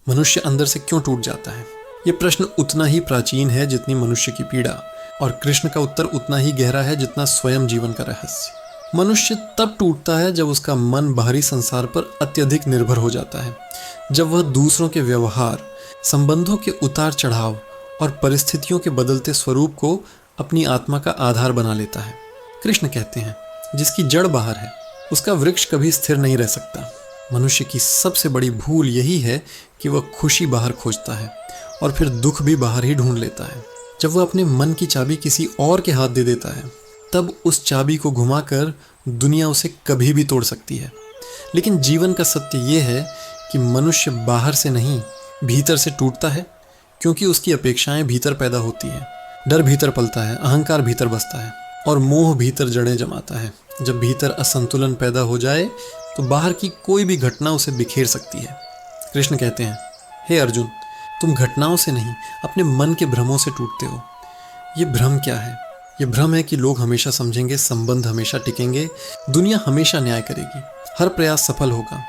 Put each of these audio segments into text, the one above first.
मनुष्य अंदर से क्यों टूट जाता है? ये प्रश्न उतना ही प्राचीन है जितनी मनुष्य की पीड़ा, और कृष्ण का उत्तर उतना ही गहरा है जितना स्वयं जीवन का रहस्य। मनुष्य तब टूटता है जब उसका मन बाहरी संसार पर अत्यधिक निर्भर हो जाता है, जब वह दूसरों के व्यवहार, संबंधों के उतार चढ़ाव और परिस्थितियों के बदलते स्वरूप को अपनी आत्मा का आधार बना लेता है। कृष्ण कहते हैं, जिसकी जड़ बाहर है उसका वृक्ष कभी स्थिर नहीं रह सकता। मनुष्य की सबसे बड़ी भूल यही है कि वह खुशी बाहर खोजता है और फिर दुख भी बाहर ही ढूंढ लेता है। जब वह अपने मन की चाबी किसी और के हाथ दे देता है, तब उस चाबी को घुमाकर दुनिया उसे कभी भी तोड़ सकती है। लेकिन जीवन का सत्य यह है कि मनुष्य बाहर से नहीं, भीतर से टूटता है, क्योंकि उसकी अपेक्षाएं भीतर पैदा होती हैं। डर भीतर पलता है, अहंकार भीतर बसता है और मोह भीतर जड़ें जमाता है। जब भीतर असंतुलन पैदा हो जाए तो बाहर की कोई भी घटना उसे बिखेर सकती है। कृष्ण कहते हैं, हे अर्जुन, तुम घटनाओं से नहीं, अपने मन के भ्रमों से टूटते हो। ये भ्रम क्या है? ये भ्रम है कि लोग हमेशा समझेंगे, संबंध हमेशा टिकेंगे, दुनिया हमेशा न्याय करेगी, हर प्रयास सफल होगा,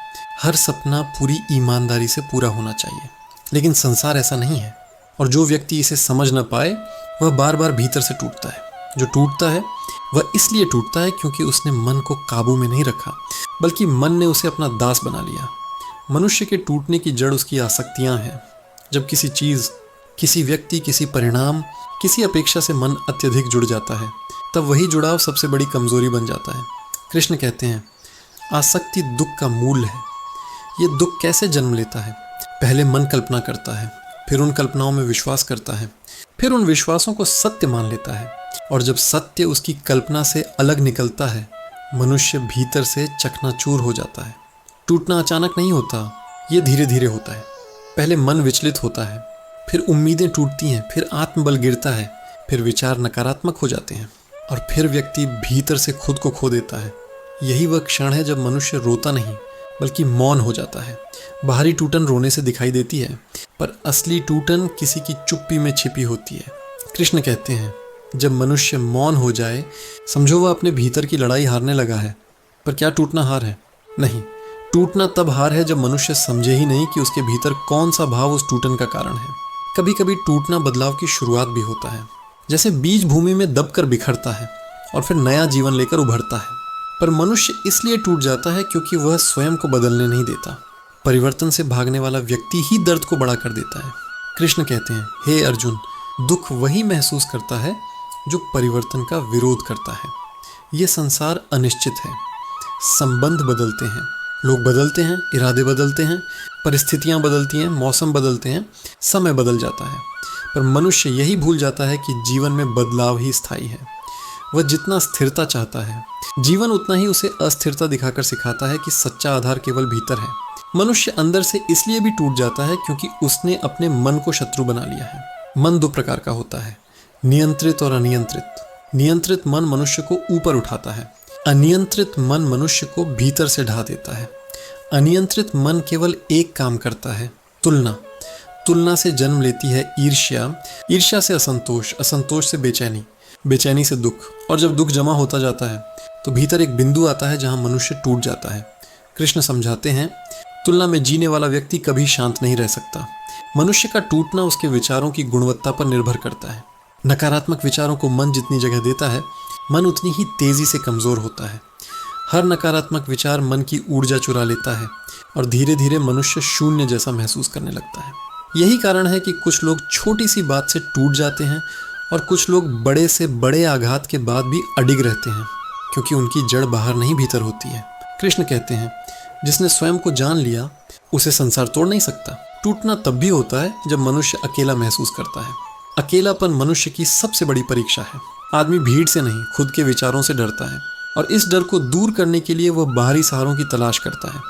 हर सपना पूरी ईमानदारी से पूरा होना चाहिए। लेकिन संसार ऐसा नहीं है, और जो व्यक्ति इसे समझ न पाए वह बार बार भीतर से टूटता है। जो टूटता है वह इसलिए टूटता है क्योंकि उसने मन को काबू में नहीं रखा, बल्कि मन ने उसे अपना दास बना लिया। मनुष्य के टूटने की जड़ उसकी आसक्तियां हैं। जब किसी चीज़, किसी व्यक्ति, किसी परिणाम, किसी अपेक्षा से मन अत्यधिक जुड़ जाता है, तब वही जुड़ाव सबसे बड़ी कमजोरी बन जाता है। कृष्ण कहते हैं, आसक्ति दुख का मूल है। ये दुख कैसे जन्म लेता है? पहले मन कल्पना करता है, फिर उन कल्पनाओं में विश्वास करता है, फिर उन विश्वासों को सत्य मान लेता है, और जब सत्य उसकी कल्पना से अलग निकलता है, मनुष्य भीतर से चकनाचूर हो जाता है। टूटना अचानक नहीं होता, ये धीरे धीरे होता है। पहले मन विचलित होता है, फिर उम्मीदें टूटती हैं, फिर आत्मबल गिरता है, फिर विचार नकारात्मक हो जाते हैं, और फिर व्यक्ति भीतर से खुद को खो देता है। यही वह क्षण है जब मनुष्य रोता नहीं, बल्कि मौन हो जाता है। बाहरी टूटन रोने से दिखाई देती है, पर असली टूटन किसी की चुप्पी में छिपी होती है। कृष्ण कहते हैं, जब मनुष्य मौन हो जाए, समझो वह अपने भीतर की लड़ाई हारने लगा है। पर क्या टूटना हार है? नहीं, टूटना तब हार है जब मनुष्य समझे ही नहीं कि उसके भीतर कौन सा भाव उस टूटन का कारण है। कभी कभी टूटना बदलाव की शुरुआत भी होता है, जैसे बीज भूमि में दबकर बिखरता है और फिर नया जीवन लेकर उभरता है। पर मनुष्य इसलिए टूट जाता है क्योंकि वह स्वयं को बदलने नहीं देता। परिवर्तन से भागने वाला व्यक्ति ही दर्द को बड़ा कर देता है। कृष्ण कहते हैं, हे अर्जुन, दुख वही महसूस करता है जो परिवर्तन का विरोध करता है। ये संसार अनिश्चित है, संबंध बदलते हैं, लोग बदलते हैं, इरादे बदलते हैं, परिस्थितियां बदलती हैं, मौसम बदलते हैं, समय बदल जाता है। पर मनुष्य यही भूल जाता है कि जीवन में बदलाव ही स्थायी है। वह जितना स्थिरता चाहता है, जीवन उतना ही उसे अस्थिरता दिखाकर सिखाता है कि सच्चा आधार केवल भीतर है। मनुष्य अंदर से इसलिए भी टूट जाता है क्योंकि उसने अपने मन को शत्रु बना लिया है। मन दो प्रकार का होता है, नियंत्रित और अनियंत्रित। नियंत्रित मन मनुष्य को ऊपर उठाता है, अनियंत्रित मन मनुष्य को भीतर से ढा देता है। अनियंत्रित मन केवल एक काम करता है, तुलना। तुलना से जन्म लेती है ईर्ष्या, ईर्ष्या से असंतोष, असंतोष से बेचैनी, बेचैनी से दुख, और जब दुख जमा होता जाता है तो भीतर एक बिंदु आता है जहां मनुष्य टूट जाता है। कृष्ण समझाते हैं, तुलना में जीने वाला व्यक्ति कभी शांत नहीं रह सकता। मनुष्य का टूटना उसके विचारों की गुणवत्ता पर निर्भर करता है। नकारात्मक विचारों को मन जितनी जगह देता है, मन उतनी ही तेजी से कमजोर होता है। हर नकारात्मक विचार मन की ऊर्जा चुरा लेता है और धीरे धीरे मनुष्य शून्य जैसा महसूस करने लगता है। यही कारण है कि कुछ लोग छोटी सी बात से टूट जाते हैं और कुछ लोग बड़े से बड़े आघात के बाद भी अडिग रहते हैं, क्योंकि उनकी जड़ बाहर नहीं भीतर होती है। कृष्ण कहते हैं, जिसने स्वयं को जान लिया उसे संसार तोड़ नहीं सकता। टूटना तब भी होता है जब मनुष्य अकेला महसूस करता है। अकेलापन मनुष्य की सबसे बड़ी परीक्षा है। आदमी भीड़ से नहीं, खुद के विचारों से डरता है, और इस डर को दूर करने के लिए वह बाहरी सहारों की तलाश करता है।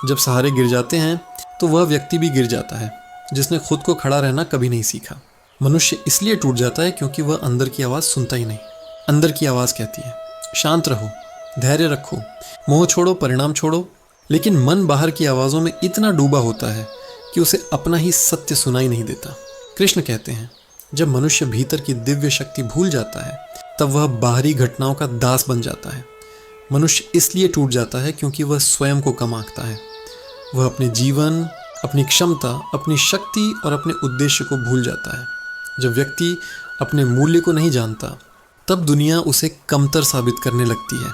जब सहारे गिर जाते हैं तो वह व्यक्ति भी गिर जाता है जिसने खुद को खड़ा रहना कभी नहीं सीखा। मनुष्य इसलिए टूट जाता है क्योंकि वह अंदर की आवाज़ सुनता ही नहीं। अंदर की आवाज़ कहती है, शांत रहो, धैर्य रखो, मोह छोड़ो, परिणाम छोड़ो। लेकिन मन बाहर की आवाज़ों में इतना डूबा होता है कि उसे अपना ही सत्य सुनाई नहीं देता। कृष्ण कहते हैं, जब मनुष्य भीतर की दिव्य शक्ति भूल जाता है तब वह बाहरी घटनाओं का दास बन जाता है। मनुष्य इसलिए टूट जाता है क्योंकि वह स्वयं को कम आंकता है। वह अपने जीवन, अपनी क्षमता, अपनी शक्ति और अपने उद्देश्य को भूल जाता है। जब व्यक्ति अपने मूल्य को नहीं जानता, तब दुनिया उसे कमतर साबित करने लगती है।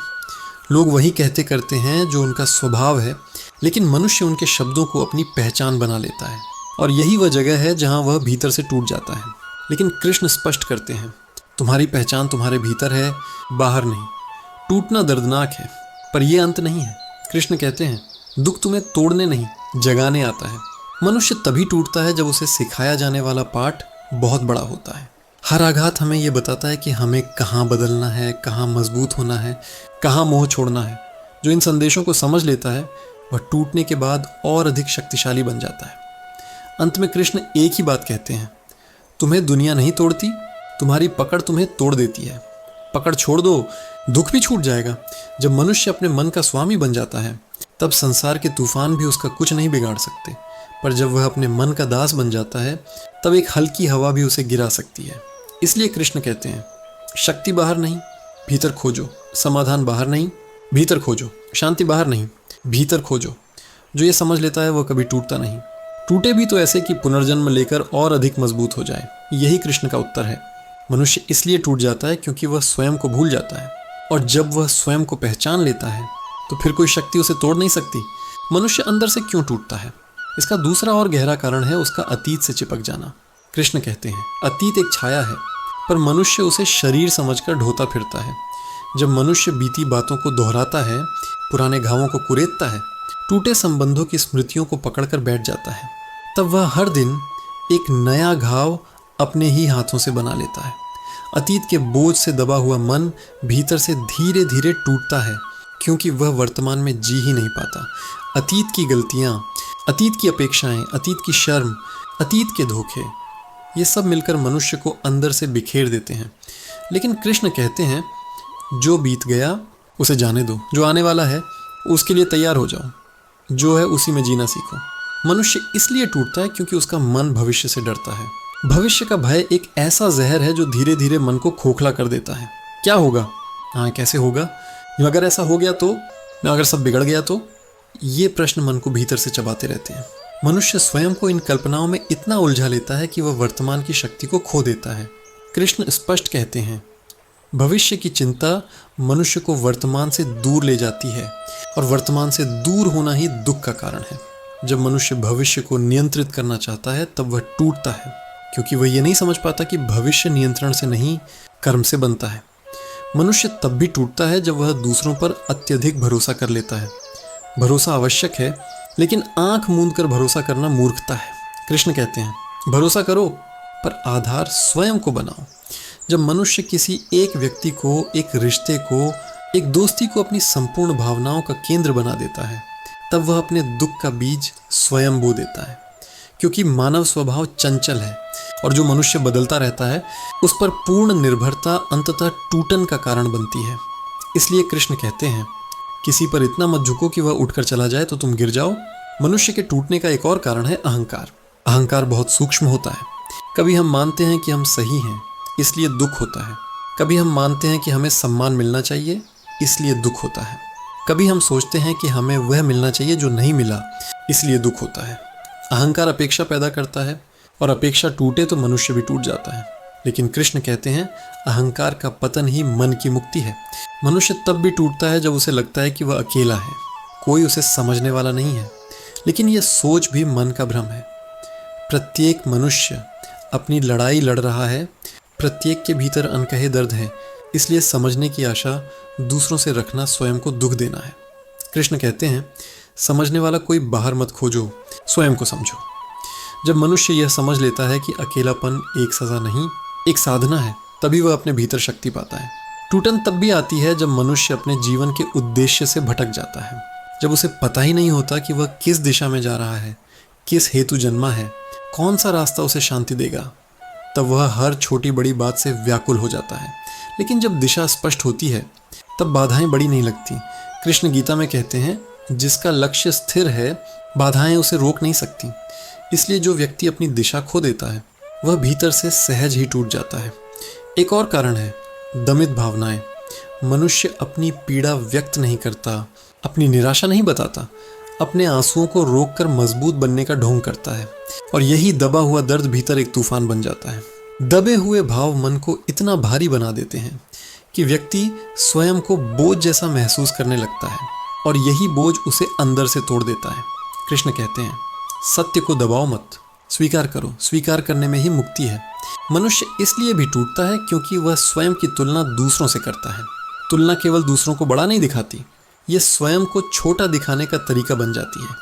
लोग वही कहते करते हैं जो उनका स्वभाव है, लेकिन मनुष्य उनके शब्दों को अपनी पहचान बना लेता है, और यही वह जगह है जहां वह भीतर से टूट जाता है। लेकिन कृष्ण स्पष्ट करते हैं, तुम्हारी पहचान तुम्हारे भीतर है, बाहर नहीं। टूटना दर्दनाक है, पर यह अंत नहीं है। कृष्ण कहते हैं, दुख तुम्हें तोड़ने नहीं, जगाने आता है। मनुष्य तभी टूटता है जब उसे सिखाया जाने वाला पाठ बहुत बड़ा होता है। हर आघात हमें यह बताता है कि हमें कहाँ बदलना है, कहाँ मजबूत होना है, कहाँ मोह छोड़ना है। जो इन संदेशों को समझ लेता है, वह टूटने के बाद और अधिक शक्तिशाली बन जाता है। अंत में कृष्ण एक ही बात कहते हैं, तुम्हें दुनिया नहीं तोड़ती, तुम्हारी पकड़ तुम्हें तोड़ देती है। पकड़ छोड़ दो, दुख भी छूट जाएगा। जब मनुष्य अपने मन का स्वामी बन जाता है, तब संसार के तूफान भी उसका कुछ नहीं बिगाड़ सकते। पर जब वह अपने मन का दास बन जाता है, तब एक हल्की हवा भी उसे गिरा सकती है। इसलिए कृष्ण कहते हैं, शक्ति बाहर नहीं, भीतर खोजो। समाधान बाहर नहीं, भीतर खोजो। शांति बाहर नहीं, भीतर खोजो। जो ये समझ लेता है, वह कभी टूटता नहीं। टूटे भी तो ऐसे कि पुनर्जन्म लेकर और अधिक मजबूत हो जाए। यही कृष्ण का उत्तर है। मनुष्य इसलिए टूट जाता है क्योंकि वह स्वयं को भूल जाता है, और जब वह स्वयं को पहचान लेता है, तो फिर कोई शक्ति उसे तोड़ नहीं सकती। मनुष्य अंदर से क्यों टूटता है? इसका दूसरा और गहरा कारण है उसका अतीत से चिपक जाना। कृष्ण कहते हैं, अतीत एक छाया है, पर मनुष्य उसे शरीर समझकर ढोता फिरता है। जब मनुष्य बीती बातों को दोहराता है, पुराने घावों को कुरेदता है, टूटे संबंधों की स्मृतियों को पकड़कर बैठ जाता है, तब वह हर दिन एक नया घाव अपने ही हाथों से बना लेता है। अतीत के बोझ से दबा हुआ मन भीतर से धीरे धीरे टूटता है, क्योंकि वह वर्तमान में जी ही नहीं पाता। अतीत की गलतियाँ, अतीत की अपेक्षाएं, अतीत की शर्म, अतीत के धोखे, ये सब मिलकर मनुष्य को अंदर से बिखेर देते हैं। लेकिन कृष्ण कहते हैं, जो बीत गया उसे जाने दो, जो आने वाला है उसके लिए तैयार हो जाओ, जो है उसी में जीना सीखो। मनुष्य इसलिए टूटता है क्योंकि उसका मन भविष्य से डरता है। भविष्य का भय एक ऐसा जहर है जो धीरे धीरे मन को खोखला कर देता है। क्या होगा? हाँ, कैसे होगा? अगर ऐसा हो गया तो? अगर सब बिगड़ गया तो? ये प्रश्न मन को भीतर से चबाते रहते हैं। मनुष्य स्वयं को इन कल्पनाओं में इतना उलझा लेता है कि वह वर्तमान की शक्ति को खो देता है। कृष्ण स्पष्ट कहते हैं, भविष्य की चिंता मनुष्य को वर्तमान से दूर ले जाती है, और वर्तमान से दूर होना ही दुख का कारण है। जब मनुष्य भविष्य को नियंत्रित करना चाहता है, तब वह टूटता है, क्योंकि वह ये नहीं समझ पाता कि भविष्य नियंत्रण से नहीं, कर्म से बनता है। मनुष्य तब भी टूटता है जब वह दूसरों पर अत्यधिक भरोसा कर लेता है। भरोसा आवश्यक है, लेकिन आंख मूंद कर भरोसा करना मूर्खता है। कृष्ण कहते हैं, भरोसा करो, पर आधार स्वयं को बनाओ। जब मनुष्य किसी एक व्यक्ति को, एक रिश्ते को, एक दोस्ती को अपनी संपूर्ण भावनाओं का केंद्र बना देता है, तब वह अपने दुख का बीज स्वयं बो देता है। क्योंकि मानव स्वभाव चंचल है, और जो मनुष्य बदलता रहता है, उस पर पूर्ण निर्भरता अंततः टूटन का कारण बनती है। इसलिए कृष्ण कहते हैं, किसी पर इतना मत झुको कि वह उठकर चला जाए तो तुम गिर जाओ। मनुष्य के टूटने का एक और कारण है अहंकार। अहंकार बहुत सूक्ष्म होता है। कभी हम मानते हैं कि हम सही हैं, इसलिए दुख होता है। कभी हम मानते हैं कि हमें सम्मान मिलना चाहिए, इसलिए दुख होता है। कभी हम सोचते हैं कि हमें वह मिलना चाहिए जो नहीं मिला, इसलिए दुख होता है। अहंकार अपेक्षा पैदा करता है, और अपेक्षा टूटे तो मनुष्य भी टूट जाता है। लेकिन कृष्ण कहते हैं, अहंकार का पतन ही मन की मुक्ति है। मनुष्य तब भी टूटता है जब उसे लगता है कि वह अकेला है, कोई उसे समझने वाला नहीं है। लेकिन यह सोच भी मन का भ्रम है। प्रत्येक मनुष्य अपनी लड़ाई लड़ रहा है, प्रत्येक के भीतर अनकहे दर्द है, इसलिए समझने की आशा दूसरों से रखना स्वयं को दुख देना है। कृष्ण कहते हैं, समझने वाला कोई बाहर मत खोजो, स्वयं को समझो। जब मनुष्य यह समझ लेता है कि अकेलापन एक सज़ा नहीं, एक साधना है, तभी वह अपने भीतर शक्ति पाता है। टूटन तब भी आती है जब मनुष्य अपने जीवन के उद्देश्य से भटक जाता है, जब उसे पता ही नहीं होता कि वह किस दिशा में जा रहा है, किस हेतु जन्मा है, कौन सा रास्ता उसे शांति देगा। तब वह हर छोटी बड़ी बात से व्याकुल हो जाता है। लेकिन जब दिशा स्पष्ट होती है, तब बाधाएं बड़ी नहीं लगती। कृष्ण गीता में कहते हैं, जिसका लक्ष्य स्थिर है, बाधाएं उसे रोक नहीं सकती। इसलिए जो व्यक्ति अपनी दिशा खो देता है, वह भीतर से सहज ही टूट जाता है। एक और कारण है दमित भावनाएं। मनुष्य अपनी पीड़ा व्यक्त नहीं करता, अपनी निराशा नहीं बताता, अपने आंसुओं को रोककर मजबूत बनने का ढोंग करता है, और यही दबा हुआ दर्द भीतर एक तूफान बन जाता है। दबे हुए भाव मन को इतना भारी बना देते हैं कि व्यक्ति स्वयं को बोझ जैसा महसूस करने लगता है, और यही बोझ उसे अंदर से तोड़ देता है। कृष्ण कहते हैं, सत्य को दबाओ मत, स्वीकार करो, स्वीकार करने में ही मुक्ति है। मनुष्य इसलिए भी टूटता है क्योंकि वह स्वयं की तुलना दूसरों से करता है। तुलना केवल दूसरों को बड़ा नहीं दिखाती, यह स्वयं को छोटा दिखाने का तरीका बन जाती है।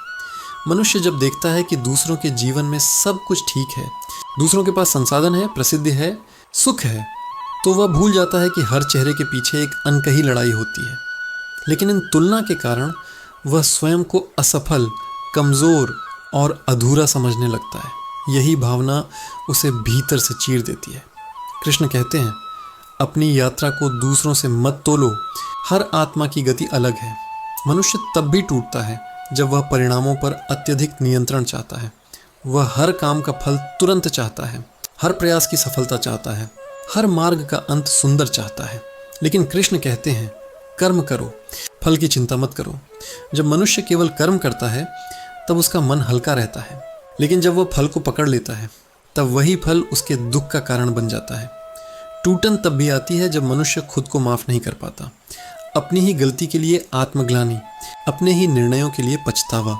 मनुष्य जब देखता है कि दूसरों के जीवन में सब कुछ ठीक है, दूसरों के पास संसाधन है, प्रसिद्धि है, सुख है, तो वह भूल जाता है कि हर चेहरे के पीछे एक अनकही लड़ाई होती है। लेकिन इन तुलना के कारण वह स्वयं को असफल, कमज़ोर और अधूरा समझने लगता है। यही भावना उसे भीतर से चीर देती है। कृष्ण कहते हैं, अपनी यात्रा को दूसरों से मत तोलो, हर आत्मा की गति अलग है। मनुष्य तब भी टूटता है जब वह परिणामों पर अत्यधिक नियंत्रण चाहता है। वह हर काम का फल तुरंत चाहता है, हर प्रयास की सफलता चाहता है, हर मार्ग का अंत सुंदर चाहता है। लेकिन कृष्ण कहते हैं, कर्म करो, फल की चिंता मत करो। जब मनुष्य केवल कर्म करता है तब उसका मन हल्का रहता है, लेकिन जब वह फल को पकड़ लेता है तब वही फल उसके दुख का कारण बन जाता है। टूटन तब भी आती है जब मनुष्य खुद को माफ़ नहीं कर पाता, अपनी ही गलती के लिए आत्मग्लानि, अपने ही निर्णयों के लिए पछतावा,